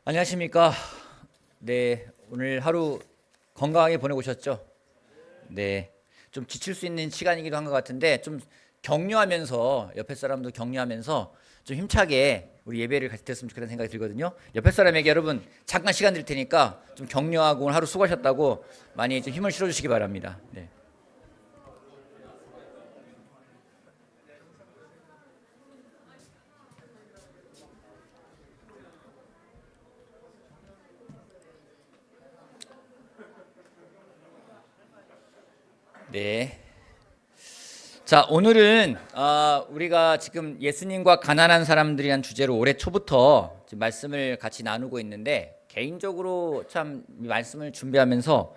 안녕하십니까. 네, 오늘 하루 건강하게 보내고 오셨죠? 네, 좀 지칠 수 있는 시간이기도 한 것 같은데 좀 격려하면서 옆에 사람도 격려하면서 좀 힘차게 우리 예배를 같이 드렸으면 좋겠다는 생각이 들거든요. 옆에 사람에게 여러분 잠깐 시간 드릴 테니까 좀 격려하고 오늘 하루 수고하셨다고 많이 좀 힘을 실어주시기 바랍니다. 네. 네. 자, 오늘은 우리가 지금 예수님과 가난한 사람들이란 주제로 올해 초부터 지금 말씀을 같이 나누고 있는데 개인적으로 참 말씀을 준비하면서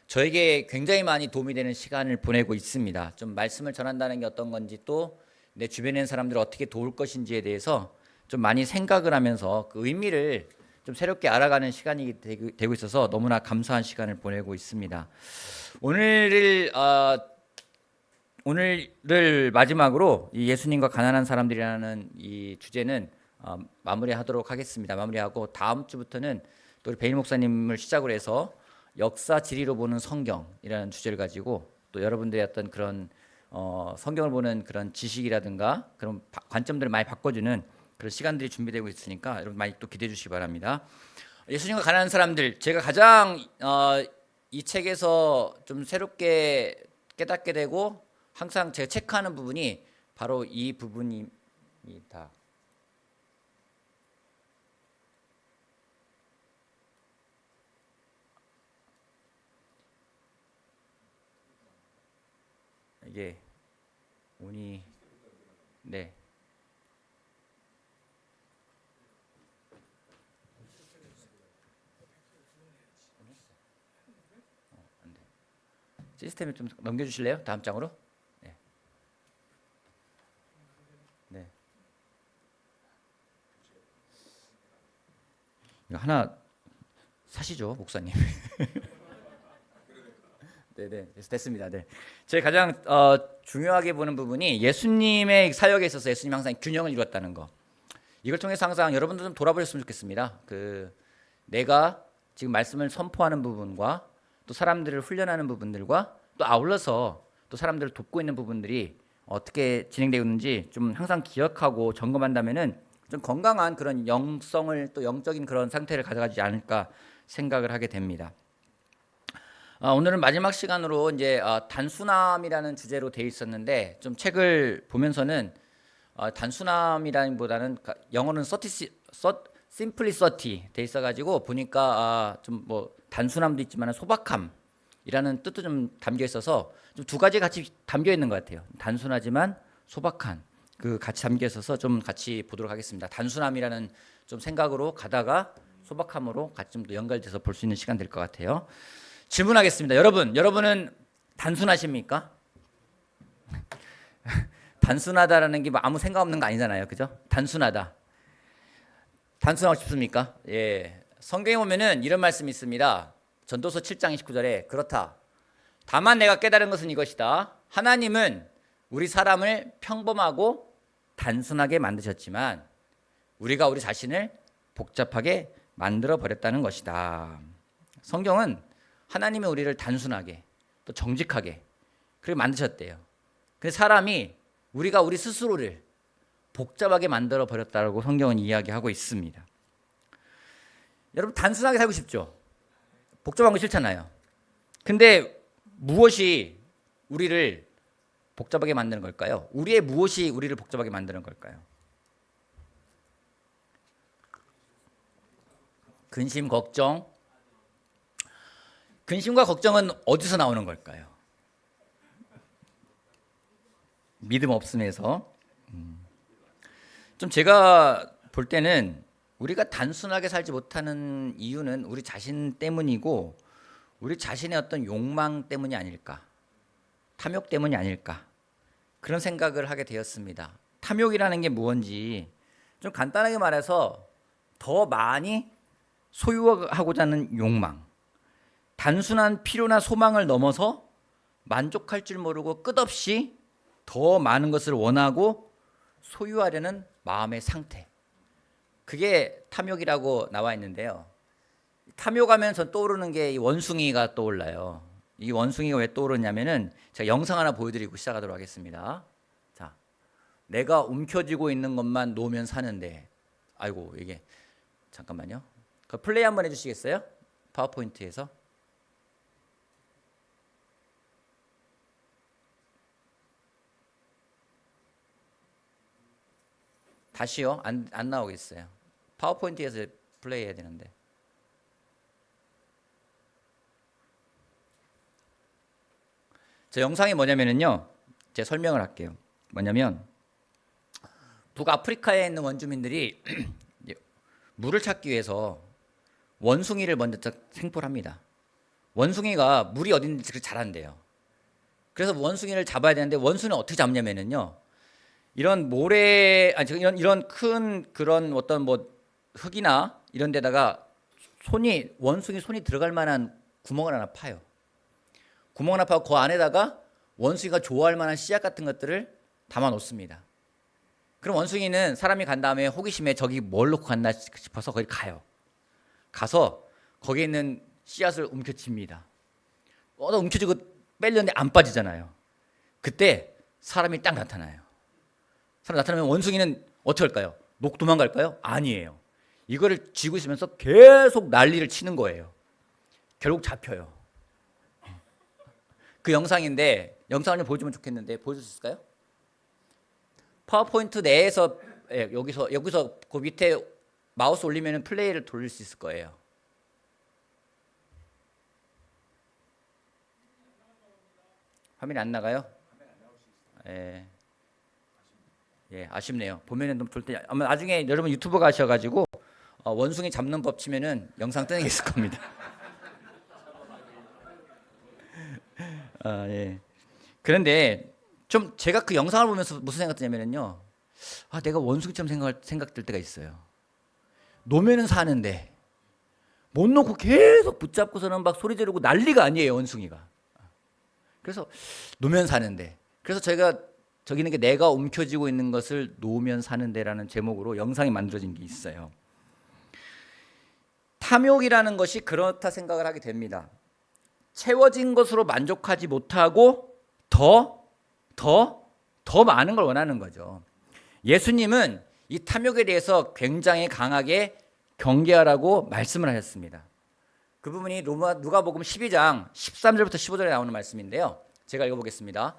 저에게 굉장히 많이 도움이 되는 시간을 보내고 있습니다. 좀 말씀을 전한다는 게 어떤 건지 또 내 주변에 있는 사람들을 어떻게 도울 것인지에 대해서 좀 많이 생각을 하면서 그 의미를 좀 새롭게 알아가는 시간이 되고 있어서 너무나 감사한 시간을 보내고 있습니다. 오늘을 오늘을 마지막으로 이 예수님과 가난한 사람들이라는 이 주제는 마무리하도록 하겠습니다. 마무리하고 다음 주부터는 또 우리 베일 목사님을 시작으로 해서 역사 지리로 보는 성경이라는 주제를 가지고 또 여러분들의 어떤 그런 성경을 보는 그런 지식이라든가 그런 관점들을 많이 바꿔주는 그런 시간들이 준비되고 있으니까 여러분 많이 또 기대해 주시기 바랍니다. 예수님과 가난한 사람들, 제가 가장 이 책에서 좀 새롭게 깨닫게 되고 항상 제가 체크하는 부분이 바로 이 부분입니다. 이게 운이 네. 시스템을 좀 넘겨주실래요? 다음 장으로. 네. 네. 이거 하나 사시죠, 목사님. 네네, 됐습니다. 네, 제가 가장 중요하게 보는 부분이 예수님의 사역에 있어서 예수님 항상 균형을 이루었다는 거. 이걸 통해서 항상 여러분들 좀 돌아보셨으면 좋겠습니다. 내가 지금 말씀을 선포하는 부분과 또 사람들을 훈련하는 부분들과 또 아울러서 또 사람들을 돕고 있는 부분들이 어떻게 진행되고 있는지 좀 항상 기억하고 점검한다면은 좀 건강한 그런 영성을 또 영적인 그런 상태를 가져가지 않을까 생각을 하게 됩니다. 오늘은 마지막 시간으로 이제 단순함이라는 주제로 돼 있었는데 좀 책을 보면서는 단순함이라기보다는 영어는 simplicity 돼 있어가지고 보니까 좀 뭐 단순함도 있지만 소박함이라는 뜻도 좀 담겨 있어서 좀 두 가지 같이 담겨 있는 것 같아요. 단순하지만 소박한 그 같이 담겨 있어서 좀 같이 보도록 하겠습니다. 단순함이라는 좀 생각으로 가다가 소박함으로 같이 좀 더 연결돼서 볼 수 있는 시간 될 것 같아요. 질문하겠습니다. 여러분은 단순하십니까? 단순하다라는 게 뭐 아무 생각 없는 거 아니잖아요. 그죠? 단순하다. 단순하고 싶습니까? 예. 성경에 보면은 이런 말씀이 있습니다. 전도서 7장 29절에 그렇다. 다만 내가 깨달은 것은 이것이다. 하나님은 우리 사람을 평범하고 단순하게 만드셨지만 우리가 우리 자신을 복잡하게 만들어 버렸다는 것이다. 성경은 하나님은 우리를 단순하게 또 정직하게 그렇게 만드셨대요. 근데 사람이 우리가 우리 스스로를 복잡하게 만들어 버렸다고 성경은 이야기하고 있습니다. 여러분 단순하게 살고 싶죠? 복잡한 거 싫잖아요. 근데 무엇이 우리를 복잡하게 만드는 걸까요? 우리의 무엇이 우리를 복잡하게 만드는 걸까요? 근심, 걱정. 근심과 걱정은 어디서 나오는 걸까요? 믿음 없음에서. 좀 제가 볼 때는 우리가 단순하게 살지 못하는 이유는 우리 자신 때문이고 우리 자신의 어떤 욕망 때문이 아닐까, 탐욕 때문이 아닐까 그런 생각을 하게 되었습니다. 탐욕이라는 게 무엇인지 좀 간단하게 말해서 더 많이 소유하고자 하는 욕망, 단순한 필요나 소망을 넘어서 만족할 줄 모르고 끝없이 더 많은 것을 원하고 소유하려는 마음의 상태, 그게 탐욕이라고 나와 있는데요. 탐욕하면 전 떠오르는 게 이 원숭이가 떠올라요. 이 원숭이가 왜 떠오르냐면은 제가 영상 하나 보여드리고 시작하도록 하겠습니다. 자, 내가 움켜쥐고 있는 것만 놓으면 사는데, 아이고 이게 잠깐만요. 그 플레이 한번 해주시겠어요? 파워포인트에서. 다시요. 안 나오겠어요. 파워포인트에서 플레이 해야 되는데. 저 영상이 뭐냐면은요. 제가 설명을 할게요. 뭐냐면 북아프리카에 있는 원주민들이 물을 찾기 위해서 원숭이를 먼저 생포를 합니다. 원숭이가 물이 어디 있는지 잘 안대요. 그래서 원숭이를 잡아야 되는데 원숭이는 어떻게 잡냐면은요. 이런 모래 아니 이런 큰 그런 어떤 뭐 흙이나 이런 데다가 원숭이 손이 들어갈 만한 구멍을 하나 파요. 구멍을 하나 파고 그 안에다가 원숭이가 좋아할 만한 씨앗 같은 것들을 담아 놓습니다. 그럼 원숭이는 사람이 간 다음에 호기심에 저기 뭘 놓고 갔나 싶어서 거기 가요. 가서 거기에 있는 씨앗을 움켜쥡니다. 움켜쥐고 빼려는데 안 빠지잖아요. 그때 사람이 딱 나타나요. 사람 나타나면 원숭이는 어떻게 할까요? 도망갈까요? 아니에요. 이거를 쥐고 있으면서 계속 난리를 치는 거예요. 결국 잡혀요. 그 영상인데 영상을 좀 보여주면 좋겠는데 보여줄 수 있을까요? 파워포인트 내에서 여기서 그 밑에 마우스 올리면 플레이를 돌릴 수 있을 거예요. 화면이 안 나가요? 예. 예, 아쉽네요. 보면은 좀 돌 때 아마 나중에 여러분 유튜브 가셔가지고 원숭이 잡는 법 치면은 영상 뜨는 게 있을 겁니다. 예. 그런데 좀 제가 그 영상을 보면서 무슨 생각 드냐면요. 내가 원숭이처럼 생각 들 때가 있어요. 놓으면은 사는데 못 놓고 계속 붙잡고서는 막 소리 지르고 난리가 아니에요, 원숭이가. 그래서 놓으면 사는데. 그래서 저희가 저기 있는 게 내가 움켜쥐고 있는 것을 놓으면 사는데라는 제목으로 영상이 만들어진 게 있어요. 탐욕이라는 것이 그렇다 생각을 하게 됩니다. 채워진 것으로 만족하지 못하고 더 많은 걸 원하는 거죠. 예수님은 이 탐욕에 대해서 굉장히 강하게 경계하라고 말씀을 하셨습니다. 그 부분이 누가복음 12장 13절부터 15절에 나오는 말씀인데요. 제가 읽어보겠습니다.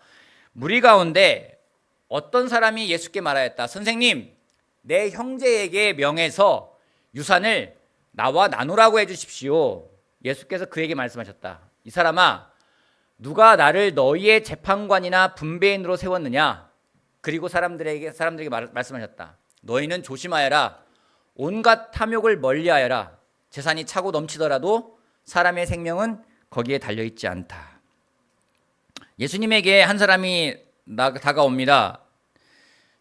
무리 가운데 어떤 사람이 예수께 말하였다. 선생님, 내 형제에게 명해서 유산을 나와 나누라고 해주십시오. 예수께서 그에게 말씀하셨다. 이 사람아, 누가 나를 너희의 재판관이나 분배인으로 세웠느냐? 그리고 사람들에게 말씀하셨다. 너희는 조심하여라. 온갖 탐욕을 멀리하여라. 재산이 차고 넘치더라도 사람의 생명은 거기에 달려있지 않다. 예수님에게 한 사람이 다가옵니다.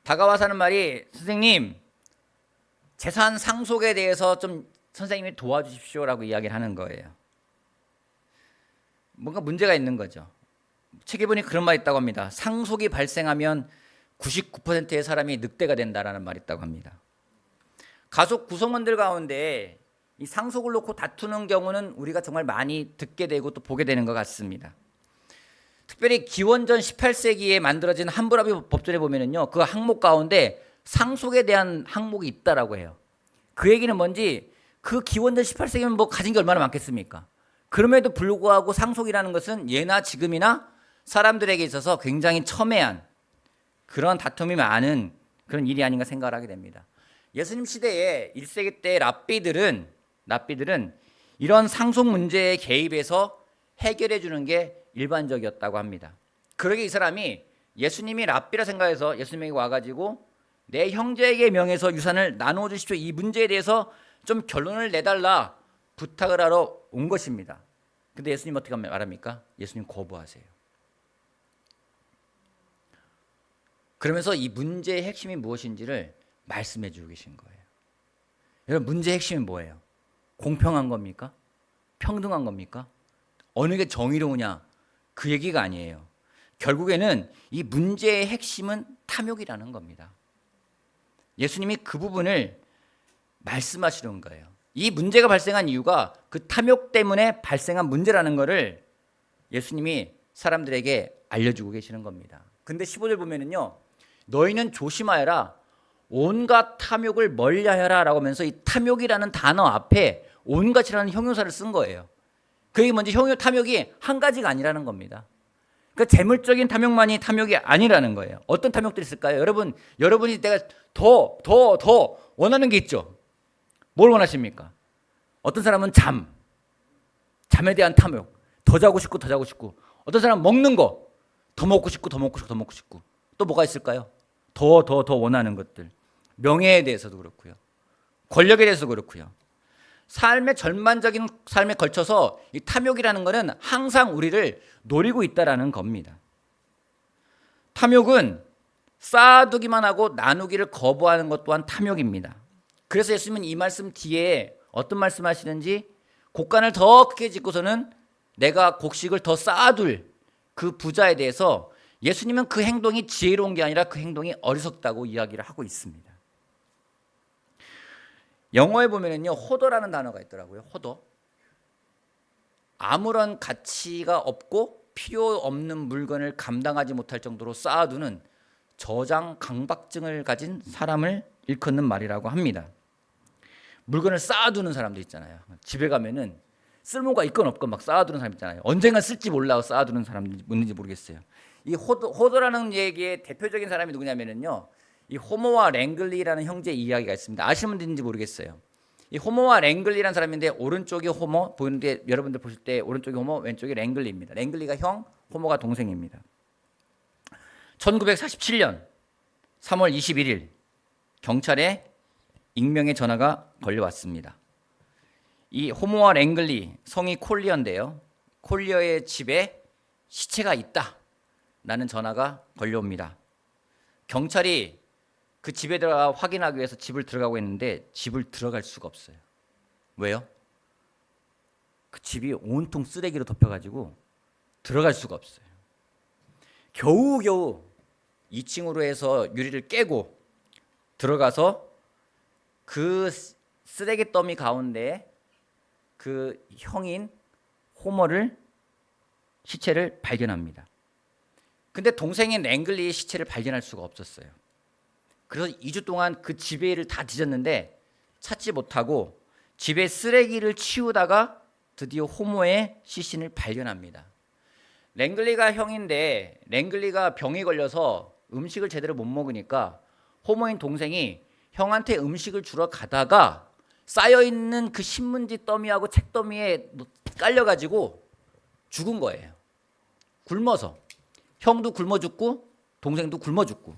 다가와서 하는 말이, 선생님, 재산 상속에 대해서 좀 선생님이 도와주십시오라고 이야기를 하는 거예요. 뭔가 문제가 있는 거죠. 책에 보니 그런 말이 있다고 합니다. 상속이 발생하면 99%의 사람이 늑대가 된다라는 말이 있다고 합니다. 가족 구성원들 가운데 이 상속을 놓고 다투는 경우는 우리가 정말 많이 듣게 되고 또 보게 되는 것 같습니다. 특별히 기원전 18세기에 만들어진 함부라비 법전에 보면은요, 그 항목 가운데 상속에 대한 항목이 있다라고 해요. 그 얘기는 뭔지, 그 기원전 18세기면 뭐 가진 게 얼마나 많겠습니까? 그럼에도 불구하고 상속이라는 것은 예나 지금이나 사람들에게 있어서 굉장히 첨예한 그런 다툼이 많은 그런 일이 아닌가 생각을 하게 됩니다. 예수님 시대에 1세기 때 랍비들은 이런 상속 문제에 개입해서 해결해 주는 게 일반적이었다고 합니다. 그러게 이 사람이 예수님이 랍비라 생각해서 예수님에게 와가지고 내 형제에게 명해서 유산을 나누어 주십시오. 이 문제에 대해서 좀 결론을 내달라 부탁을 하러 온 것입니다. 근데 예수님 어떻게 말합니까? 예수님 거부하세요. 그러면서 이 문제의 핵심이 무엇인지를 말씀해 주고 계신 거예요. 여러분, 문제의 핵심이 뭐예요? 공평한 겁니까? 평등한 겁니까? 어느 게 정의로우냐? 그 얘기가 아니에요. 결국에는 이 문제의 핵심은 탐욕이라는 겁니다. 예수님이 그 부분을 말씀하시는 거예요. 이 문제가 발생한 이유가 그 탐욕 때문에 발생한 문제라는 것을 예수님이 사람들에게 알려주고 계시는 겁니다. 근데 15절 보면은요, 너희는 조심하여라, 온갖 탐욕을 멀리하여라 라고 하면서 이 탐욕이라는 단어 앞에 온갖이라는 형용사를 쓴 거예요. 그게 먼저 탐욕이 한 가지가 아니라는 겁니다. 그러니까 재물적인 탐욕만이 탐욕이 아니라는 거예요. 어떤 탐욕들이 있을까요? 여러분이 내가 더 원하는 게 있죠. 뭘 원하십니까? 어떤 사람은 잠에 대한 탐욕, 더 자고 싶고. 어떤 사람은 먹는 거, 더 먹고 싶고. 또 뭐가 있을까요? 더 원하는 것들. 명예에 대해서도 그렇고요. 권력에 대해서 그렇고요. 삶의 전반적인 삶에 걸쳐서 이 탐욕이라는 것은 항상 우리를 노리고 있다라는 겁니다. 탐욕은 쌓아두기만 하고 나누기를 거부하는 것 또한 탐욕입니다. 그래서 예수님은 이 말씀 뒤에 어떤 말씀 하시는지, 곡간을 더 크게 짓고서는 내가 곡식을 더 쌓아둘 그 부자에 대해서 예수님은 그 행동이 지혜로운 게 아니라 그 행동이 어리석다고 이야기를 하고 있습니다. 영어에 보면은요, 호더라는 단어가 있더라고요. 호더. 아무런 가치가 없고 필요 없는 물건을 감당하지 못할 정도로 쌓아두는 저장 강박증을 가진 사람을 일컫는 말이라고 합니다. 물건을 쌓아두는 사람들 있잖아요. 집에 가면은 쓸모가 있건 없건 막 쌓아두는 사람 있잖아요. 언젠가 쓸지 몰라서 쌓아두는 사람이 있는지 모르겠어요. 이 호더라는 얘기의 대표적인 사람이 누구냐면은요, 이 호모와 랭글리라는 형제 이야기가 있습니다. 아시는 분인지 모르겠어요. 이 호모와 랭글리라는 사람인데, 오른쪽이 호모 보이는데, 여러분들 보실 때 오른쪽이 호모, 왼쪽이 랭글리입니다. 랭글리가 형, 호모가 동생입니다. 1947년 3월 21일 경찰에 익명의 전화가 걸려왔습니다. 이 호모와 랭글리, 성이 콜리어인데요, 콜리어의 집에 시체가 있다라는 전화가 걸려옵니다. 경찰이 그 집에 들어가 확인하기 위해서 집을 들어가고 있는데 집을 들어갈 수가 없어요. 왜요? 그 집이 온통 쓰레기로 덮여가지고 들어갈 수가 없어요. 겨우겨우 2층으로 해서 유리를 깨고 들어가서 그 쓰레기 더미 가운데 그 형인 호머를 시체를 발견합니다. 근데 동생인 랭글리의 시체를 발견할 수가 없었어요. 그래서 2주 동안 그 집에를 다 뒤졌는데 찾지 못하고 집에 쓰레기를 치우다가 드디어 호모의 시신을 발견합니다. 랭글리가 형인데 랭글리가 병이 걸려서 음식을 제대로 못 먹으니까 호모인 동생이 형한테 음식을 주러 가다가 쌓여있는 그 신문지 더미하고 책 더미에 깔려가지고 죽은 거예요. 굶어서. 형도 굶어 죽고 동생도 굶어 죽고.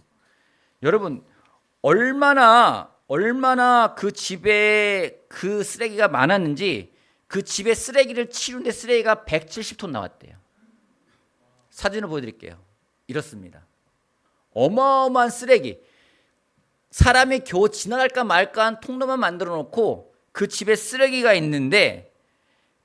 여러분, 얼마나 그 집에 그 쓰레기가 많았는지, 그 집에 쓰레기를 치우는데 쓰레기가 170톤 나왔대요. 사진을 보여드릴게요. 이렇습니다. 어마어마한 쓰레기. 사람이 겨우 지나갈까 말까 한 통로만 만들어 놓고 그 집에 쓰레기가 있는데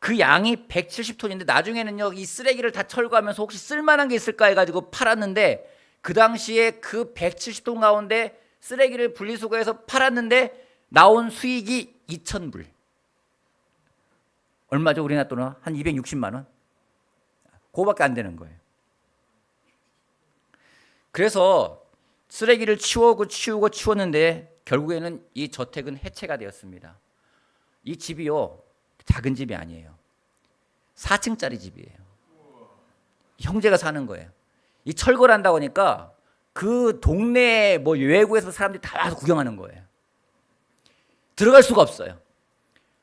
그 양이 170톤인데 나중에는요, 이 쓰레기를 다 철거하면서 혹시 쓸만한 게 있을까 해가지고 팔았는데, 그 당시에 그 170톤 가운데 쓰레기를 분리수거해서 팔았는데 나온 수익이 2,000불. 얼마죠? 우리나라 돈은 한 260만 원? 그거밖에 안 되는 거예요. 그래서 쓰레기를 치웠는데 결국에는 이 저택은 해체가 되었습니다. 이 집이요, 작은 집이 아니에요. 4층짜리 집이에요. 형제가 사는 거예요. 이 철거를 한다고 하니까 그 동네에 뭐 외국에서 사람들이 다 와서 구경하는 거예요. 들어갈 수가 없어요.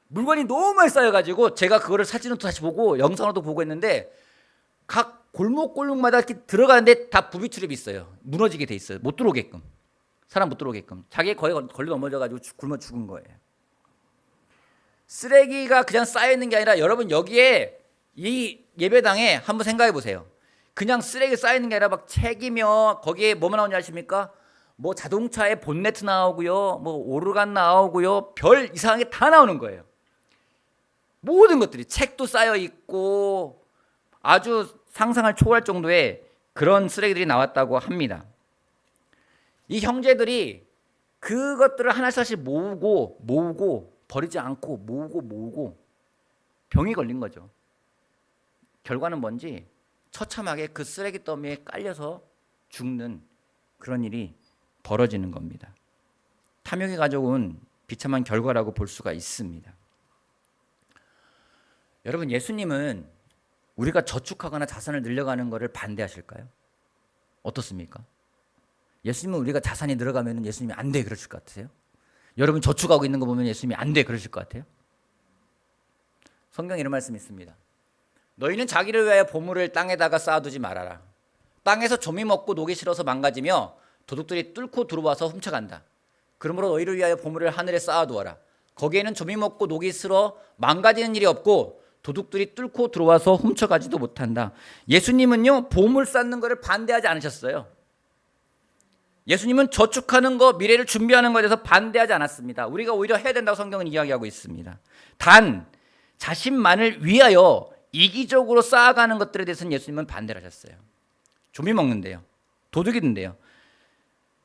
물건이 너무 많이 쌓여가지고 제가 그거를 사진으로 다시 보고 영상으로도 보고 했는데, 각 골목마다 이렇게 들어가는데 다 부비출입이 있어요. 무너지게 돼 있어요. 못 들어오게끔. 사람 못 들어오게끔. 자기 거의 걸려 넘어져가지고 굶어 죽은 거예요. 쓰레기가 그냥 쌓여있는 게 아니라, 여러분 여기에 이 예배당에 한번 생각해 보세요. 그냥 쓰레기 쌓이는 게 아니라 막 책이며 거기에 뭐만 나오는지 아십니까? 뭐 자동차에 본네트 나오고요, 뭐 오르간 나오고요, 별 이상한 게 다 나오는 거예요. 모든 것들이, 책도 쌓여 있고 아주 상상을 초월할 정도의 그런 쓰레기들이 나왔다고 합니다. 이 형제들이 그것들을 하나씩 모으고 버리지 않고 모으고 병이 걸린 거죠. 결과는 뭔지 처참하게 그 쓰레기 더미에 깔려서 죽는 그런 일이 벌어지는 겁니다. 탐욕이 가져온 비참한 결과라고 볼 수가 있습니다. 여러분, 예수님은 우리가 저축하거나 자산을 늘려가는 것을 반대하실까요? 어떻습니까? 예수님은 우리가 자산이 늘어가면 예수님이 안 돼 그러실 것 같으세요? 여러분 저축하고 있는 거 보면 예수님이 안 돼 그러실 것 같아요? 성경에 이런 말씀이 있습니다. 너희는 자기를 위하여 보물을 땅에다가 쌓아두지 말아라. 땅에서 조미 먹고 녹이 싫어서 망가지며 도둑들이 뚫고 들어와서 훔쳐간다. 그러므로 너희를 위하여 보물을 하늘에 쌓아두어라. 거기에는 조미 먹고 녹이 슬어 망가지는 일이 없고 도둑들이 뚫고 들어와서 훔쳐가지도 못한다. 예수님은요, 보물 쌓는 것을 반대하지 않으셨어요. 예수님은 저축하는 거, 미래를 준비하는 것에 대해서 반대하지 않았습니다. 우리가 오히려 해야 된다고 성경은 이야기하고 있습니다. 단 자신만을 위하여 이기적으로 쌓아가는 것들에 대해서는 예수님은 반대를 하셨어요. 조미 먹는데요, 도둑이 든대요.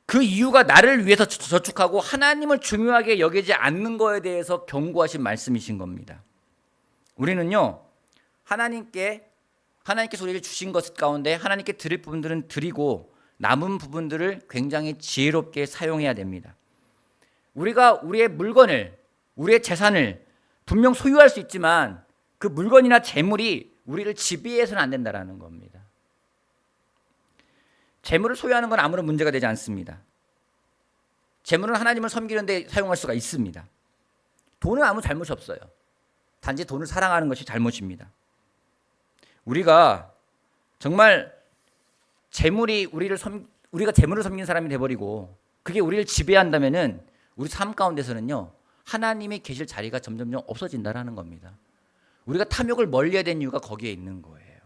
그 이유가 나를 위해서 저축하고 하나님을 중요하게 여기지 않는 거에 대해서 경고하신 말씀이신 겁니다. 우리는요, 하나님께서 우리를 주신 것 가운데 하나님께 드릴 부분들은 드리고 남은 부분들을 굉장히 지혜롭게 사용해야 됩니다. 우리가 우리의 물건을, 우리의 재산을 분명 소유할 수 있지만 그 물건이나 재물이 우리를 지배해서는 안 된다는 겁니다. 재물을 소유하는 건 아무런 문제가 되지 않습니다. 재물은 하나님을 섬기는 데 사용할 수가 있습니다. 돈은 아무 잘못이 없어요. 단지 돈을 사랑하는 것이 잘못입니다. 우리가 정말 우리가 재물을 섬기는 사람이 돼버리고 그게 우리를 지배한다면은 우리 삶 가운데서는요, 하나님이 계실 자리가 점점 없어진다라는 겁니다. 우리가 탐욕을 멀리해야 되는 이유가 거기에 있는 거예요.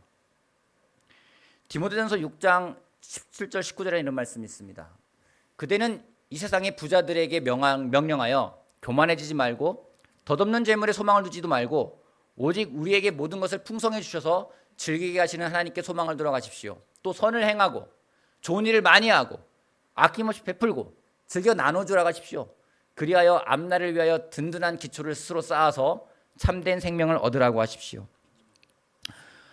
디모데전서 6장 17절 19절에 이런 말씀이 있습니다. 그대는 이 세상의 부자들에게 명령하여 교만해지지 말고 덧없는 재물에 소망을 두지도 말고 오직 우리에게 모든 것을 풍성해 주셔서 즐기게 하시는 하나님께 소망을 들어가십시오. 또 선을 행하고 좋은 일을 많이 하고 아낌없이 베풀고 즐겨 나눠주라 가십시오. 그리하여 앞날을 위하여 든든한 기초를 스스로 쌓아서 참된 생명을 얻으라고 하십시오.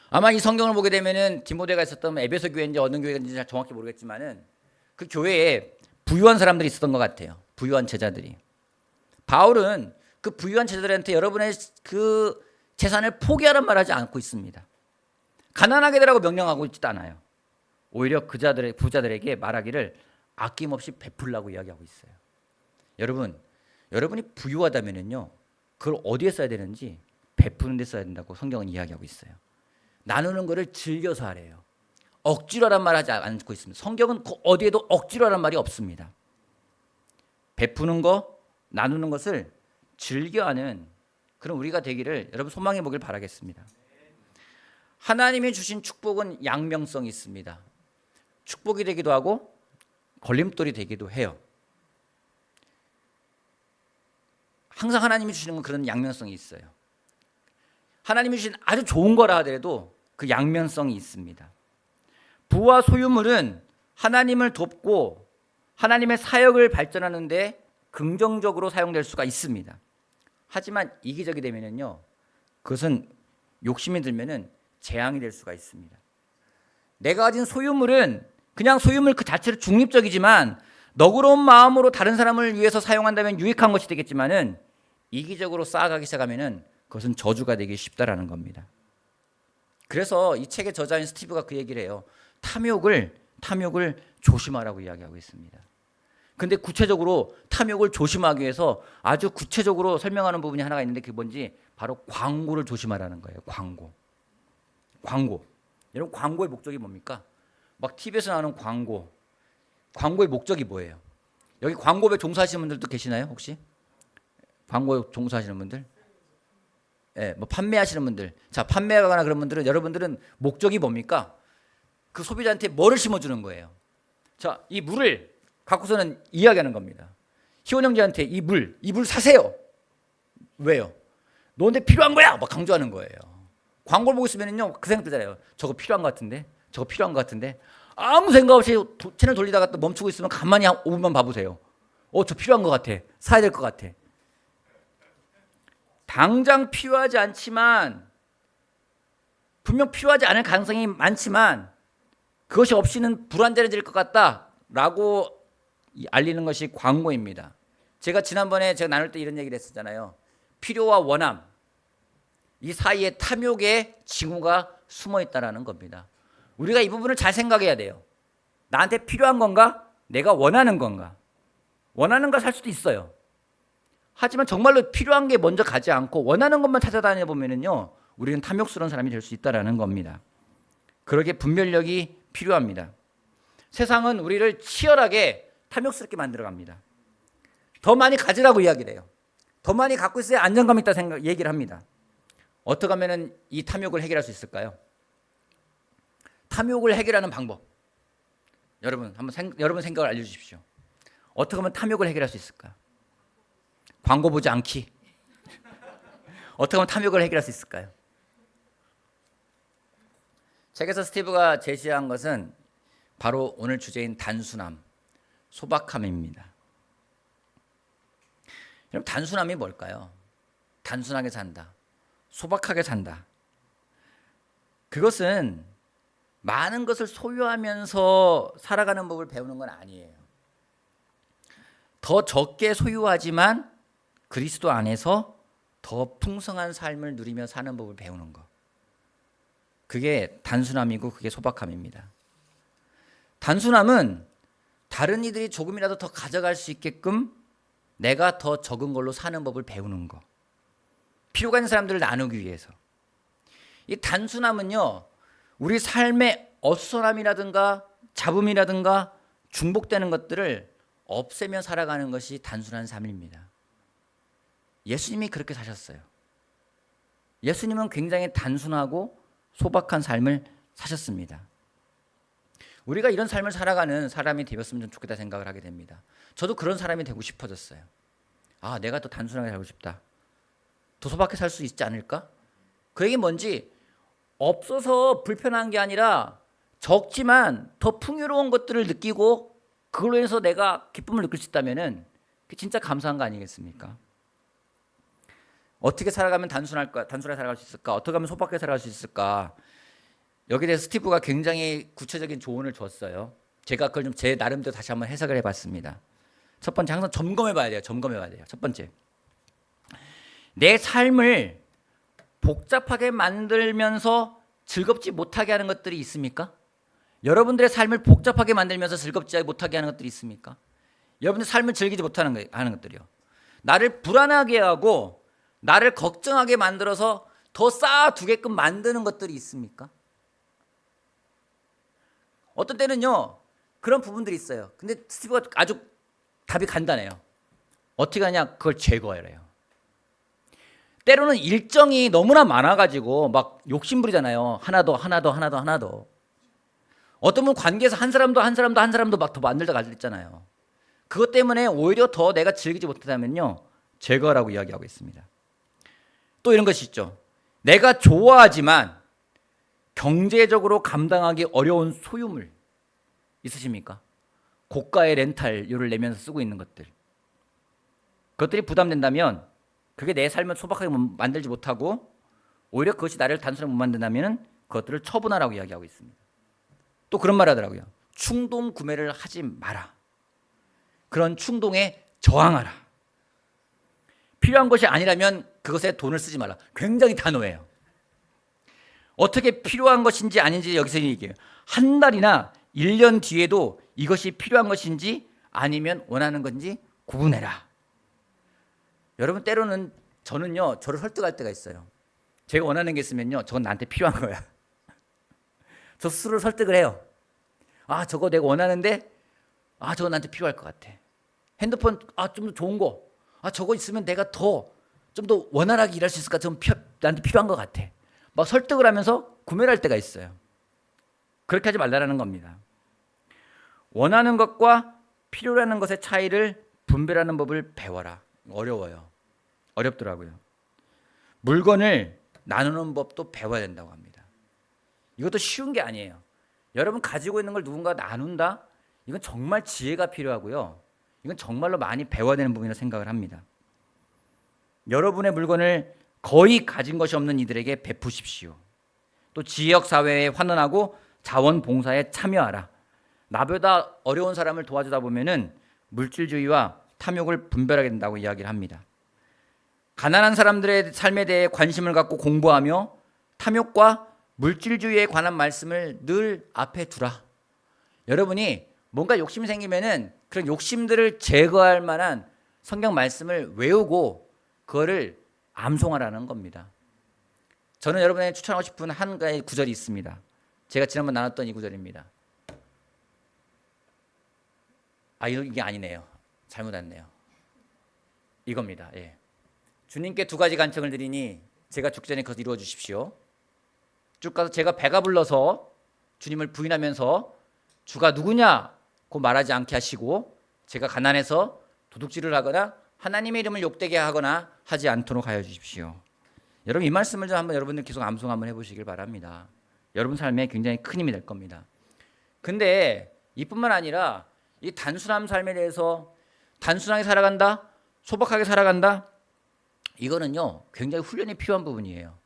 아마 이 성경을 보게 되면은 디모데가 있었던 에베소 교회인지 어느 교회인지 잘 정확히 모르겠지만은 그 교회에 부유한 사람들이 있었던 것 같아요. 부유한 제자들이. 바울은 그 부유한 제자들한테 여러분의 그 재산을 포기하란 말하지 않고 있습니다. 가난하게 되라고 명령하고 있지도 않아요. 오히려 그 부자들에게 말하기를 아낌없이 베풀라고 이야기하고 있어요. 여러분이 부유하다면은요, 그걸 어디에 써야 되는지 베푸는 데 써야 된다고 성경은 이야기하고 있어요. 나누는 것을 즐겨서 하래요. 억지로 하란 말 하지 않고 있습니다. 성경은 어디에도 억지로 하란 말이 없습니다. 베푸는 거, 나누는 것을 즐겨하는 그런 우리가 되기를 여러분 소망해 보길 바라겠습니다. 하나님이 주신 축복은 양면성이 있습니다. 축복이 되기도 하고 걸림돌이 되기도 해요. 항상 하나님이 주시는 건 그런 양면성이 있어요. 하나님이 주신 아주 좋은 거라 하더라도 그 양면성이 있습니다. 부와 소유물은 하나님을 돕고 하나님의 사역을 발전하는 데 긍정적으로 사용될 수가 있습니다. 하지만 이기적이 되면은요, 그것은 욕심이 들면은 재앙이 될 수가 있습니다. 내가 가진 소유물은 그냥 소유물 그 자체로 중립적이지만 너그러운 마음으로 다른 사람을 위해서 사용한다면 유익한 것이 되겠지만은 이기적으로 쌓아가기 시작하면은 그것은 저주가 되기 쉽다라는 겁니다. 그래서 이 책의 저자인 스티브가 그 얘기를 해요. 탐욕을 조심하라고 이야기하고 있습니다. 근데 구체적으로 탐욕을 조심하기 위해서 아주 구체적으로 설명하는 부분이 하나가 있는데 그게 뭔지 바로 광고를 조심하라는 거예요. 광고. 여러분, 광고의 목적이 뭡니까? 막 TV에서 나오는 광고의 목적이 뭐예요? 여기 광고에 종사하시는 분들도 계시나요, 혹시? 광고에 종사하시는 분들? 예, 뭐 판매하시는 분들. 자, 판매하거나 그런 분들은 여러분들은 목적이 뭡니까? 그 소비자한테 뭐를 심어주는 거예요? 자, 이 물을 갖고서는 이야기하는 겁니다. 희원 형제한테 이 물 사세요. 왜요? 너한테 필요한 거야! 막 강조하는 거예요. 광고를 보고 있으면요, 그 생각 들잖아요. 저거 필요한 것 같은데. 아무 생각 없이 채널 돌리다가 또 멈추고 있으면 가만히 한 5분만 봐보세요. 저 필요한 것 같아. 사야 될 것 같아. 당장 필요하지 않지만, 분명 필요하지 않을 가능성이 많지만 그것이 없이는 불완전해질 것 같다라고 알리는 것이 광고입니다. 제가 지난번에 제가 나눌 때 이런 얘기를 했었잖아요. 필요와 원함, 이 사이에 탐욕의 징후가 숨어 있다는 겁니다. 우리가 이 부분을 잘 생각해야 돼요. 나한테 필요한 건가? 내가 원하는 건가? 원하는 걸 살 수도 있어요. 하지만 정말로 필요한 게 먼저 가지 않고 원하는 것만 찾아다녀 보면은요, 우리는 탐욕스러운 사람이 될 수 있다는 겁니다. 그러기에 분별력이 필요합니다. 세상은 우리를 치열하게 탐욕스럽게 만들어갑니다. 더 많이 가지라고 이야기를 해요. 더 많이 갖고 있어야 안정감 있다 얘기를 합니다. 어떻게 하면 이 탐욕을 해결할 수 있을까요? 탐욕을 해결하는 방법. 여러분 여러분 생각을 알려주십시오. 어떻게 하면 탐욕을 해결할 수 있을까요? 광고 보지 않기. 어떻게 하면 탐욕을 해결할 수 있을까요? 책에서 스티브가 제시한 것은 바로 오늘 주제인 단순함, 소박함입니다. 여러분, 단순함이 뭘까요? 단순하게 산다, 소박하게 산다. 그것은 많은 것을 소유하면서 살아가는 법을 배우는 건 아니에요. 더 적게 소유하지만 그리스도 안에서 더 풍성한 삶을 누리며 사는 법을 배우는 것. 그게 단순함이고 그게 소박함입니다. 단순함은 다른 이들이 조금이라도 더 가져갈 수 있게끔 내가 더 적은 걸로 사는 법을 배우는 것. 필요가 있는 사람들을 나누기 위해서. 이 단순함은요, 우리 삶의 어수선함이라든가 잡음이라든가 중복되는 것들을 없애며 살아가는 것이 단순한 삶입니다. 예수님이 그렇게 사셨어요. 예수님은 굉장히 단순하고 소박한 삶을 사셨습니다. 우리가 이런 삶을 살아가는 사람이 되었으면 좋겠다 생각을 하게 됩니다. 저도 그런 사람이 되고 싶어졌어요. 내가 더 단순하게 살고 싶다. 더 소박하게 살 수 있지 않을까? 그 얘기는 뭔지, 없어서 불편한 게 아니라 적지만 더 풍요로운 것들을 느끼고 그걸로 인해서 내가 기쁨을 느낄 수 있다면 그게 진짜 감사한 거 아니겠습니까? 어떻게 살아가면 단순하게 살아갈 수 있을까? 어떻게 하면 소박하게 살아갈 수 있을까? 여기에 대해서 스티브가 굉장히 구체적인 조언을 줬어요. 제가 그걸 좀 제 나름대로 다시 한번 해석을 해봤습니다. 첫 번째, 항상 점검해봐야 돼요. 첫 번째, 내 삶을 복잡하게 만들면서 즐겁지 못하게 하는 것들이 있습니까? 여러분들의 삶을 복잡하게 만들면서 즐겁지 못하게 하는 것들이 있습니까? 여러분들 삶을 즐기지 못하는 하는 것들이요. 나를 불안하게 하고 나를 걱정하게 만들어서 더 쌓아두게끔 만드는 것들이 있습니까? 어떤 때는요, 그런 부분들이 있어요. 근데 스티브가 아주 답이 간단해요. 어떻게 하냐? 그걸 제거해요. 때로는 일정이 너무나 많아가지고 막 욕심부리잖아요. 하나 더. 어떤 분은 관계에서 한 사람도 막 더 만들다 갈렸잖아요. 그것 때문에 오히려 더 내가 즐기지 못하다면요, 제거라고 이야기하고 있습니다. 또 이런 것이 있죠. 내가 좋아하지만 경제적으로 감당하기 어려운 소유물 있으십니까? 고가의 렌탈료를 내면서 쓰고 있는 것들. 그것들이 부담된다면 그게 내 삶을 소박하게 만들지 못하고 오히려 그것이 나를 단순하게 못 만든다면 그것들을 처분하라고 이야기하고 있습니다. 또 그런 말 하더라고요. 충동 구매를 하지 마라. 그런 충동에 저항하라. 필요한 것이 아니라면 그것에 돈을 쓰지 말라. 굉장히 단호해요. 어떻게 필요한 것인지 아닌지 여기서 얘기해요. 한 달이나 1년 뒤에도 이것이 필요한 것인지 아니면 원하는 건지 구분해라. 여러분, 때로는 저는요, 저를 설득할 때가 있어요. 제가 원하는 게 있으면요, 저건 나한테 필요한 거야. 저 스스로를 설득을 해요. 저거 내가 원하는데 저거 나한테 필요할 것 같아. 핸드폰 좀 더 좋은 거, 저거 있으면 내가 좀 더 원활하게 일할 수 있을까? 좀 나한테 필요한 것 같아. 막 설득을 하면서 구매를 할 때가 있어요. 그렇게 하지 말라는 겁니다. 원하는 것과 필요라는 것의 차이를 분별하는 법을 배워라. 어려워요. 어렵더라고요. 물건을 나누는 법도 배워야 된다고 합니다. 이것도 쉬운 게 아니에요. 여러분 가지고 있는 걸 누군가 나눈다? 이건 정말 지혜가 필요하고요. 이건 정말로 많이 배워야 되는 부분이라고 생각을 합니다. 여러분의 물건을 거의 가진 것이 없는 이들에게 베푸십시오. 또 지역사회에 환원하고 자원봉사에 참여하라. 나보다 어려운 사람을 도와주다 보면은 물질주의와 탐욕을 분별하게 된다고 이야기를 합니다. 가난한 사람들의 삶에 대해 관심을 갖고 공부하며 탐욕과 물질주의에 관한 말씀을 늘 앞에 두라. 여러분이 뭔가 욕심이 생기면은 그런 욕심들을 제거할 만한 성경 말씀을 외우고 그거를 암송하라는 겁니다. 저는 여러분에게 추천하고 싶은 한 가지 구절이 있습니다. 제가 지난번 나눴던 이 구절입니다. 이게 아니네요. 잘못 왔네요. 이겁니다. 예. 주님께 두 가지 간청을 드리니 제가 죽기 전에 그것을 이루어 주십시오. 쭉 가서 제가 배가 불러서 주님을 부인하면서 주가 누구냐고 말하지 않게 하시고 제가 가난해서 도둑질을 하거나 하나님의 이름을 욕되게 하거나 하지 않도록 하여 주십시오. 여러분 이 말씀을 좀 한번 여러분들 계속 암송 한번 해보시길 바랍니다. 여러분 삶에 굉장히 큰 힘이 될 겁니다. 근데 이뿐만 아니라 이 단순한 삶에 대해서 단순하게 살아간다, 소박하게 살아간다, 이거는요 굉장히 훈련이 필요한 부분이에요.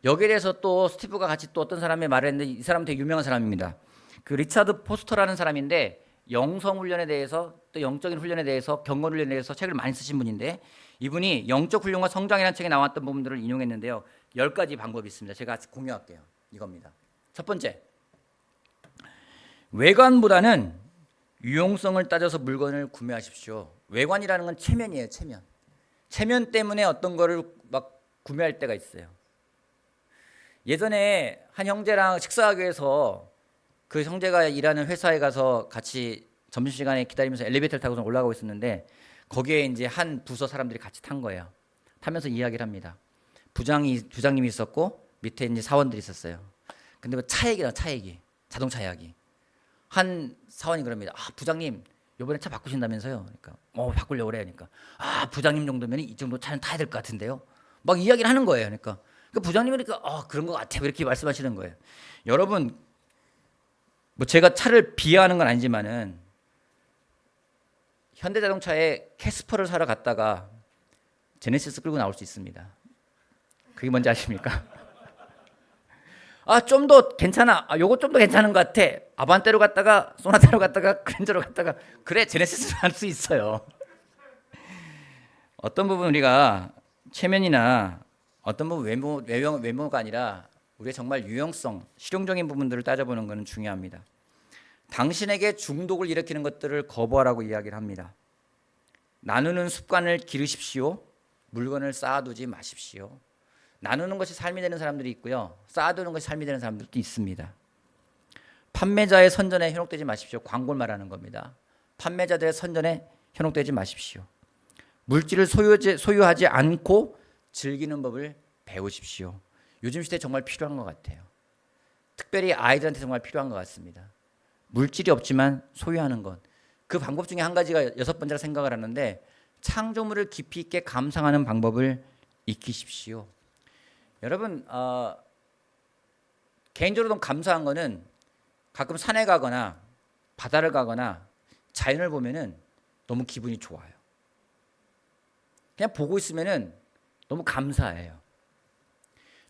여기에 대해서 또 스티브가 같이 또 어떤 사람의 말을 했는데 이 사람은 되게 유명한 사람입니다. 그 리차드 포스터라는 사람인데 영성 훈련에 대해서 또 영적인 훈련에 대해서 경건 훈련에 대해서 책을 많이 쓰신 분인데 이분이 영적 훈련과 성장이라는 책에 나왔던 부분들을 인용했는데요. 10가지 방법이 있습니다. 제가 공유할게요. 이겁니다. 첫 번째, 외관보다는 유용성을 따져서 물건을 구매하십시오. 외관이라는 건 체면이에요. 체면 때문에 어떤 거를 막 구매할 때가 있어요. 예전에 한 형제랑 식사하기 위해서 그 형제가 일하는 회사에 가서 같이 점심시간에 기다리면서 엘리베이터를 타고 올라가고 있었는데 거기에 이제 한 부서 사람들이 같이 탄 거예요. 타면서 이야기를 합니다. 부장님이 있었고 밑에 이제 사원들이 있었어요. 근데 차 얘기, 자동차 이야기. 한 사원이 그럽니다. 부장님 이번에 차 바꾸신다면서요? 그러니까 바꾸려고 그래. 그러니까 부장님 정도면 이 정도 차는 타야 될 것 같은데요. 막 이야기를 하는 거예요. 그러니까 부장님이니까 그런 것 같아요. 이렇게 말씀하시는 거예요. 여러분 뭐 제가 차를 비하하는 건 아니지만은 현대자동차에 캐스퍼를 사러 갔다가 제네시스 끌고 나올 수 있습니다. 그게 뭔지 아십니까? 좀 더 괜찮아. 요거 좀 더 괜찮은 것 같아. 아반떼로 갔다가 소나타로 갔다가 그랜저로 갔다가 그래 제네시스로 할 수 있어요. 어떤 부분 우리가 체면이나 어떤 부분 외모가 아니라 우리의 정말 유용성, 실용적인 부분들을 따져보는 것은 중요합니다. 당신에게 중독을 일으키는 것들을 거부하라고 이야기를 합니다. 나누는 습관을 기르십시오. 물건을 쌓아두지 마십시오. 나누는 것이 삶이 되는 사람들이 있고요. 쌓아두는 것이 삶이 되는 사람들도 있습니다. 판매자의 선전에 현혹되지 마십시오. 광고를 말하는 겁니다. 판매자들의 선전에 현혹되지 마십시오. 물질을 소유하지 않고 즐기는 법을 배우십시오. 요즘 시대에 정말 필요한 것 같아요. 특별히 아이들한테 정말 필요한 것 같습니다. 물질이 없지만 소유하는 것. 그 방법 중에 한 가지가 6번째라 생각을 하는데 창조물을 깊이 있게 감상하는 방법을 익히십시오. 여러분 개인적으로 감사한 거는 가끔 산에 가거나 바다를 가거나 자연을 보면은 너무 기분이 좋아요. 그냥 보고 있으면은 너무 감사해요.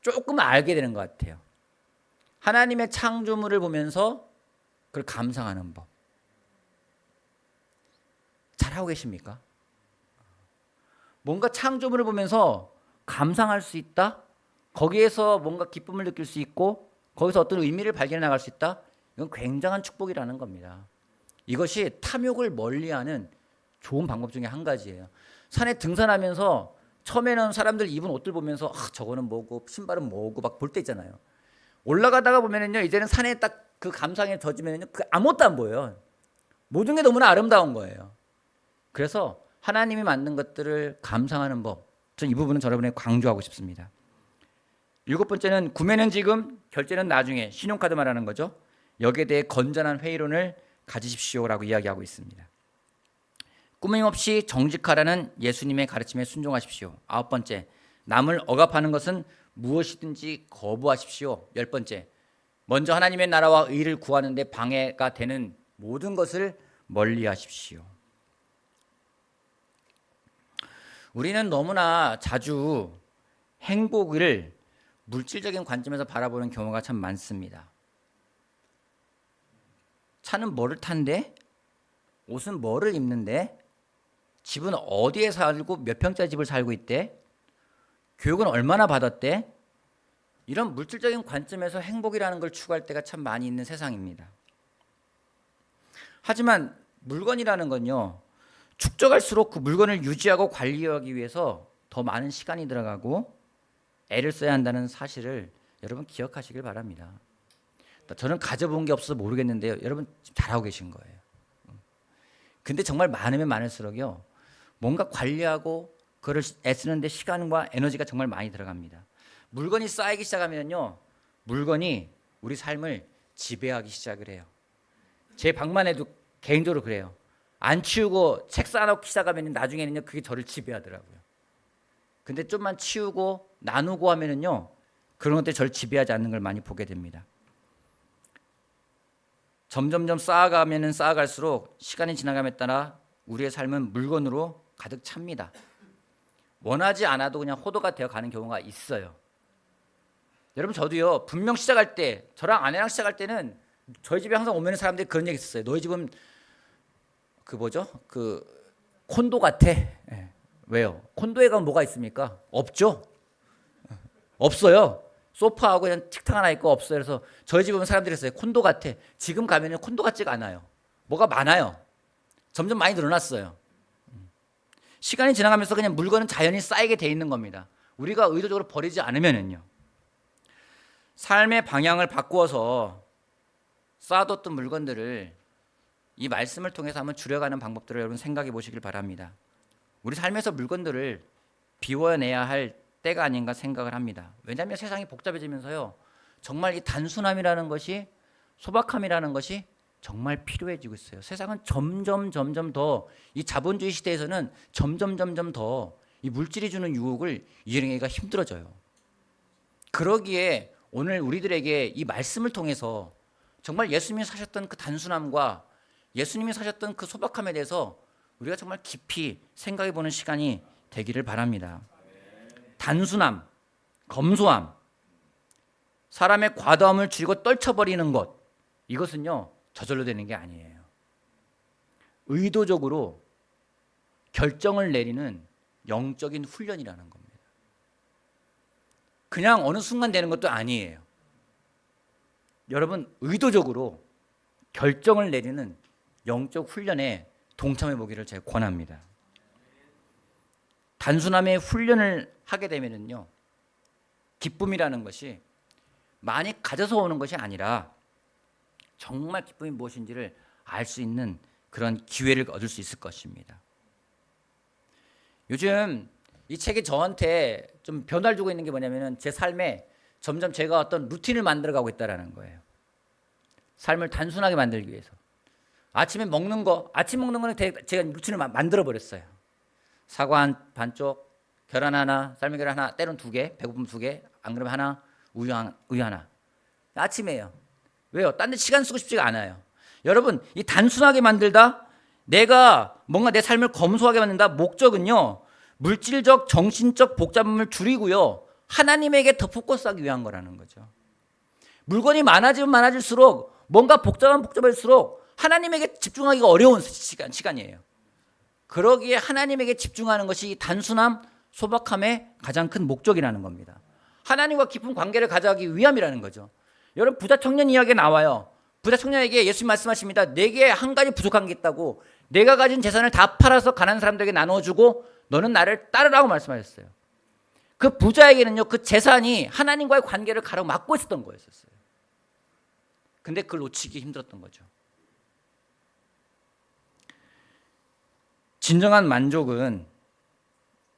조금 알게 되는 것 같아요. 하나님의 창조물을 보면서 그걸 감상하는 법. 잘하고 계십니까? 뭔가 창조물을 보면서 감상할 수 있다? 거기에서 뭔가 기쁨을 느낄 수 있고 거기서 어떤 의미를 발견해 나갈 수 있다? 이건 굉장한 축복이라는 겁니다. 이것이 탐욕을 멀리하는 좋은 방법 중에 한 가지예요. 산에 등산하면서 처음에는 사람들 입은 옷들 보면서 저거는 뭐고 신발은 뭐고 막 볼 때 있잖아요. 올라가다가 보면은요 이제는 산에 딱 그 감상에 젖으면은요 그 아무것도 안 보여요. 모든 게 너무나 아름다운 거예요. 그래서 하나님이 만든 것들을 감상하는 법. 전 이 부분은 여러분에게 강조하고 싶습니다. 7번째는 구매는 지금, 결제는 나중에. 신용카드 말하는 거죠. 여기에 대해 건전한 회의론을 가지십시오라고 이야기하고 있습니다. 꾸밈없이 정직하라는 예수님의 가르침에 순종하십시오. 9번째, 남을 억압하는 것은 무엇이든지 거부하십시오. 10번째, 먼저 하나님의 나라와 의를 구하는 데 방해가 되는 모든 것을 멀리하십시오. 우리는 너무나 자주 행복을 물질적인 관점에서 바라보는 경우가 참 많습니다. 차는 뭐를 탄대? 옷은 뭐를 입는데? 집은 어디에 살고 몇 평짜리 집을 살고 있대? 교육은 얼마나 받았대? 이런 물질적인 관점에서 행복이라는 걸 추구할 때가 참 많이 있는 세상입니다. 하지만 물건이라는 건요, 축적할수록 그 물건을 유지하고 관리하기 위해서 더 많은 시간이 들어가고 애를 써야 한다는 사실을 여러분 기억하시길 바랍니다. 저는 가져본 게 없어서 모르겠는데요, 여러분 잘하고 계신 거예요. 근데 정말 많으면 많을수록요, 뭔가 관리하고 그걸 애쓰는데 시간과 에너지가 정말 많이 들어갑니다. 물건이 쌓이기 시작하면요, 물건이 우리 삶을 지배하기 시작을 해요. 제 방만 해도 개인적으로 그래요. 안 치우고 책 쌓아놓기 시작하면 나중에는요, 그게 저를 지배하더라고요. 근데 좀만 치우고 나누고 하면은요, 그런 것들이 저를 지배하지 않는 걸 많이 보게 됩니다. 점점점 쌓아가면은 쌓아갈수록 시간이 지나감에 따라 우리의 삶은 물건으로 가득 찹니다. 원하지 않아도 그냥 호도가 되어 가는 경우가 있어요. 여러분, 저도요, 분명 시작할 때, 저랑 아내랑 시작할 때는 저희 집에 항상 오면 사람들이 그런 얘기 했었어요. 너희 집은 콘도 같아. 네. 왜요? 콘도에 가면 뭐가 있습니까? 없죠. 없어요. 소파하고 그냥 식탁 하나 있고 없어요. 그래서 저희 집에 오면 사람들이 했어요. 콘도 같아. 지금 가면은 콘도 같지가 않아요. 뭐가 많아요. 점점 많이 늘어났어요. 시간이 지나가면서 그냥 물건은 자연히 쌓이게 돼 있는 겁니다. 우리가 의도적으로 버리지 않으면은요. 삶의 방향을 바꾸어서 쌓아뒀던 물건들을 이 말씀을 통해서 한번 줄여가는 방법들을 여러분 생각해 보시길 바랍니다. 우리 삶에서 물건들을 비워내야 할 때가 아닌가 생각을 합니다. 왜냐하면 세상이 복잡해지면서요, 정말 이 단순함이라는 것이, 소박함이라는 것이 정말 필요해지고 있어요. 세상은 점점 더, 이 자본주의 시대에서는 점점 더 이 물질이 주는 유혹을 이해하기가 힘들어져요. 그러기에 오늘 우리들에게 이 말씀을 통해서 정말 예수님이 사셨던 그 단순함과 예수님이 사셨던 그 소박함에 대해서 우리가 정말 깊이 생각해 보는 시간이 되기를 바랍니다. 단순함, 검소함, 사람의 과도함을 줄이고 떨쳐버리는 것, 이것은요, 저절로 되는 게 아니에요. 의도적으로 결정을 내리는 영적인 훈련이라는 겁니다. 그냥 어느 순간 되는 것도 아니에요. 여러분, 의도적으로 결정을 내리는 영적 훈련에 동참해 보기를 제가 권합니다. 단순함의 훈련을 하게 되면은요, 기쁨이라는 것이 많이 가져서 오는 것이 아니라 정말 기쁨이 무엇인지를 알 수 있는 그런 기회를 얻을 수 있을 것입니다. 요즘 이 책이 저한테 좀 변화를 주고 있는 게 뭐냐면은 제 삶에 점점 제가 어떤 루틴을 만들어가고 있다라는 거예요. 삶을 단순하게 만들기 위해서. 아침에 먹는 거, 아침 먹는 거는 제가 루틴을 만들어 버렸어요. 사과 한 반쪽, 계란 하나, 삶은 계란 하나, 때론 2개, 배고프면 2개, 안 그러면 하나, 우유 하나. 아침에요. 왜요? 딴 데 시간 쓰고 싶지가 않아요. 여러분, 이 단순하게 만들다, 내가 뭔가 내 삶을 검소하게 만든다, 목적은요, 물질적, 정신적 복잡함을 줄이고요, 하나님에게 더 포커스하기 위한 거라는 거죠. 물건이 많아지면 많아질수록 뭔가 복잡할수록 하나님에게 집중하기가 어려운 시간이에요. 그러기에 하나님에게 집중하는 것이 단순함, 소박함의 가장 큰 목적이라는 겁니다. 하나님과 깊은 관계를 가져가기 위함이라는 거죠. 여러분, 부자 청년 이야기가 나와요. 부자 청년에게 예수님 말씀하십니다. 내게 한 가지 부족한 게 있다고. 내가 가진 재산을 다 팔아서 가난한 사람들에게 나눠주고 너는 나를 따르라고 말씀하셨어요. 그 부자에게는요, 그 재산이 하나님과의 관계를 가로막고 있었던 거였어요. 근데 그걸 놓치기 힘들었던 거죠. 진정한 만족은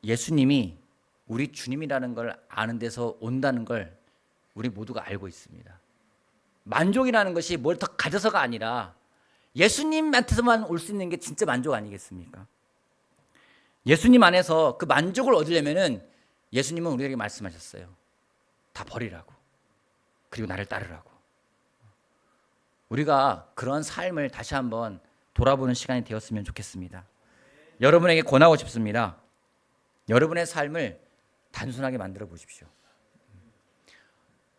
예수님이 우리 주님이라는 걸 아는 데서 온다는 걸 우리 모두가 알고 있습니다. 만족이라는 것이 뭘 더 가져서가 아니라 예수님한테서만 올 수 있는 게 진짜 만족 아니겠습니까? 예수님 안에서 그 만족을 얻으려면은 예수님은 우리에게 말씀하셨어요. 다 버리라고. 그리고 나를 따르라고. 우리가 그런 삶을 다시 한번 돌아보는 시간이 되었으면 좋겠습니다. 여러분에게 권하고 싶습니다. 여러분의 삶을 단순하게 만들어 보십시오.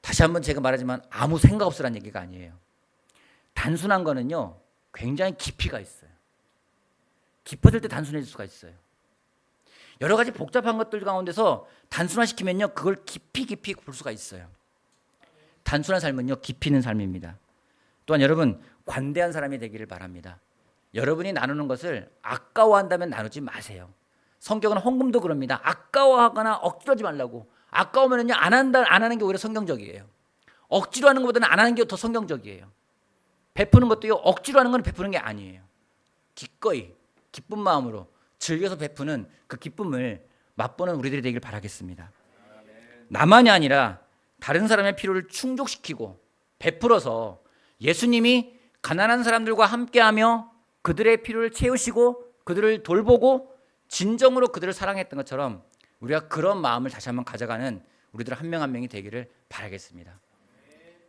다시 한번 제가 말하지만 아무 생각 없으란 얘기가 아니에요. 단순한 거는요 굉장히 깊이가 있어요. 깊어질 때 단순해질 수가 있어요. 여러 가지 복잡한 것들 가운데서 단순화시키면요 그걸 깊이 볼 수가 있어요. 단순한 삶은요 깊이 있는 삶입니다. 또한 여러분 관대한 사람이 되기를 바랍니다. 여러분이 나누는 것을 아까워한다면 나누지 마세요. 성경은 헌금도 그럽니다. 아까워하거나 억지로 하지 말라고. 아까우면은요 안 하는 게 오히려 성경적이에요. 억지로 하는 것보다는 안 하는 게 더 성경적이에요. 베푸는 것도요 억지로 하는 건 베푸는 게 아니에요. 기꺼이 기쁜 마음으로 즐겨서 베푸는 그 기쁨을 맛보는 우리들이 되길 바라겠습니다. 나만이 아니라 다른 사람의 필요를 충족시키고 베풀어서 예수님이 가난한 사람들과 함께하며 그들의 필요를 채우시고 그들을 돌보고 진정으로 그들을 사랑했던 것처럼 우리가 그런 마음을 다시 한번 가져가는 우리들 한 명 한 명이 되기를 바라겠습니다.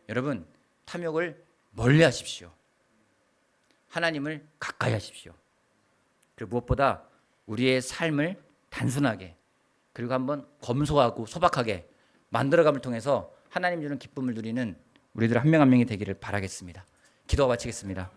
여러분 탐욕을 멀리 하십시오. 하나님을 가까이 하십시오. 그리고 무엇보다 우리의 삶을 단순하게 그리고 한번 검소하고 소박하게 만들어감을 통해서 하나님 주는 기쁨을 누리는 우리들 한 명 한 명이 되기를 바라겠습니다. 기도가 마치겠습니다.